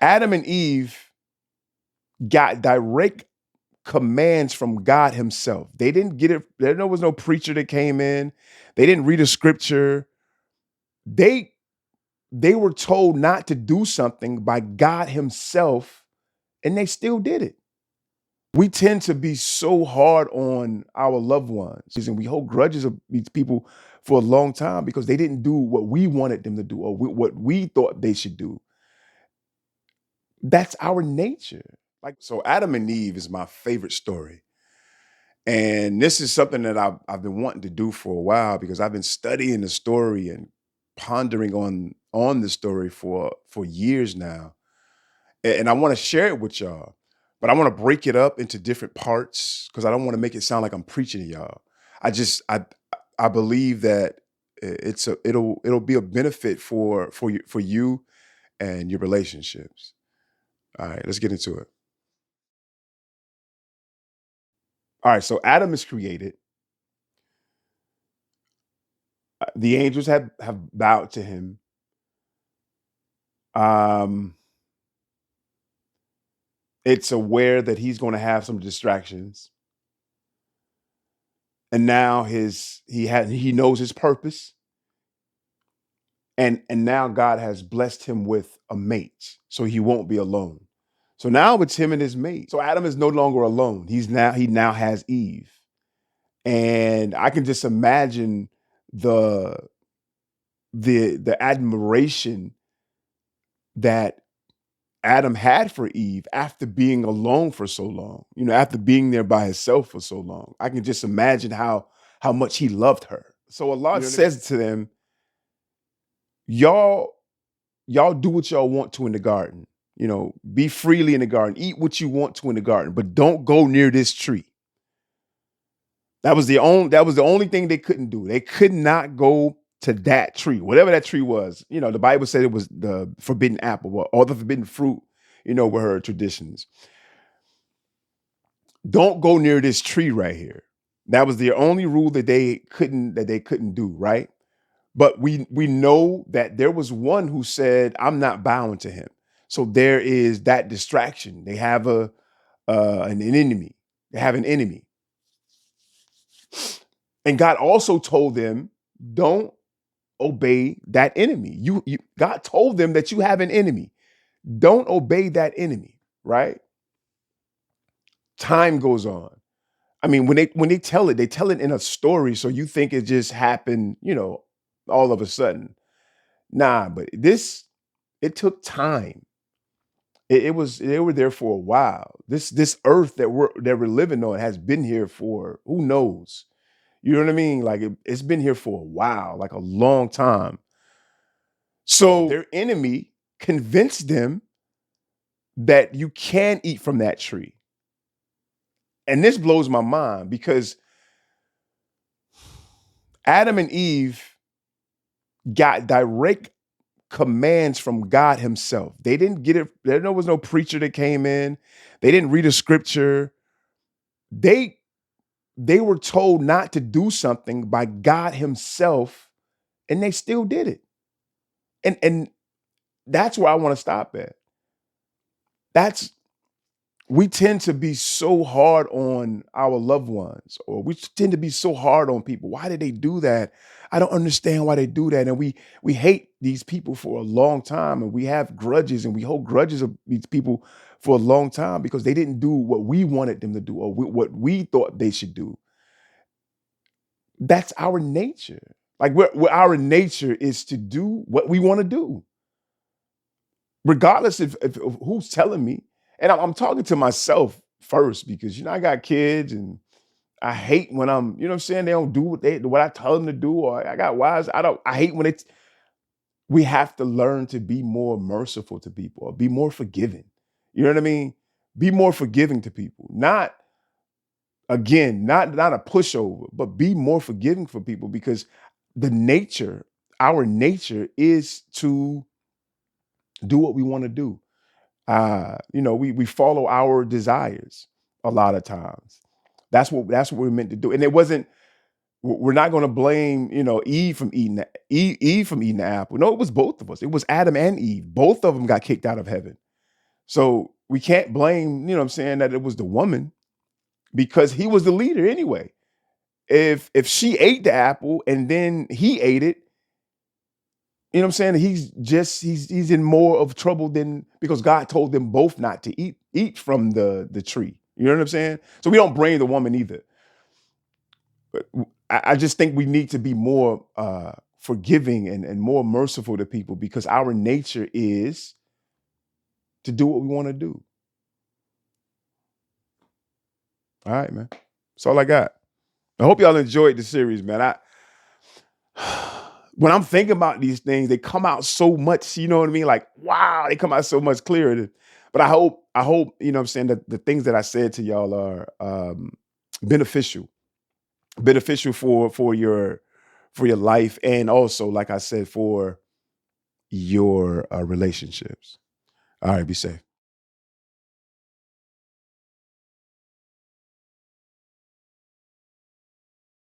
Adam and Eve got direct commands from God himself. They didn't get it. There was no preacher that came in. They didn't read a scripture. They they were told not to do something by God himself, and they still did it. We tend to be so hard on our loved ones, and we hold grudges of these people for a long time because they didn't do what we wanted them to do or what we thought they should do. That's our nature. Like, so Adam and Eve is my favorite story. And this is something that I've been wanting to do for a while because I've been studying the story and pondering on the story for years now. And I want to share it with y'all, but I want to break it up into different parts because I don't want to make it sound like I'm preaching to y'all. I just I believe that it'll be a benefit for you and your relationships. All right, let's get into it. All right, so Adam is created. The angels have bowed to him. Um, it's aware that he's going to have some distractions, and now he knows his purpose, and now God has blessed him with a mate, so he won't be alone. So now it's him and his mate. So Adam is no longer alone. He now has Eve, and I can just imagine the the admiration that Adam had for Eve after being alone for so long, after being there by himself for so long. I can just imagine how much he loved her. So Allah says to them, y'all, y'all do what y'all want to in the garden. Be freely in the garden, eat what you want to in the garden, but don't go near this tree. That was the only thing they couldn't do. They could not go to that tree, whatever that tree was. The Bible said it was the forbidden apple or the forbidden fruit, were her traditions. Don't go near this tree right here. That was the only rule that they couldn't do, right? But we know that there was one who said, I'm not bowing to him. So there is that distraction. They have an enemy. They have an enemy. And God also told them, don't obey that enemy. God told them that you have an enemy. Don't obey that enemy, right? Time goes on. I mean, when they tell it, they tell it in a story, so you think it just happened, all of a sudden. Nah, but it took time. They were there for a while. This earth that we're living on has been here for who knows. You know what I mean? Like it's been here for a while, like a long time. So their enemy convinced them that you can eat from that tree. And this blows my mind because Adam and Eve got direct commands from God himself. They didn't get it. There was no preacher that came in. They didn't read a scripture. They they were told not to do something by God himself, and they still did it. And that's where I want to stop at. That's We tend to be so hard on our loved ones, or we tend to be so hard on people. Why did they do that? I don't understand why they do that. And we hate these people for a long time, and we have grudges, and we hold grudges of these people for a long time because they didn't do what we wanted them to do or what we thought they should do. That's our nature. Like our nature is to do what we want to do, regardless of who's telling me. And I'm talking to myself first because I got kids, and I hate when what I'm saying, they don't do what I tell them to do, or I got wives. I hate when it's we have to learn to be more merciful to people or be more forgiving. You know what I mean? Be more forgiving to people. Not again, not a pushover, but be more forgiving for people because the nature, our nature is to do what we want to do. We follow our desires a lot of times. That's what we're meant to do. And it wasn't. We're not going to blame Eve from eating the apple. No, it was both of us. It was Adam and Eve. Both of them got kicked out of heaven. So we can't blame, what I'm saying, that it was the woman because he was the leader anyway. If she ate the apple and then he ate it, what I'm saying, he's in more of trouble than because God told them both not to eat from the tree. You know what I'm saying? So we don't blame the woman either. But I just think we need to be more forgiving and more merciful to people because our nature is to do what we want to do. All right, man. That's all I got. I hope y'all enjoyed the series, man. When I'm thinking about these things, they come out so much, you know what I mean? Like, wow, they come out so much clearer. But I hope, what I'm saying, that the things that I said to y'all are beneficial, beneficial for your life, and also, like I said, for your relationships. All right, be safe.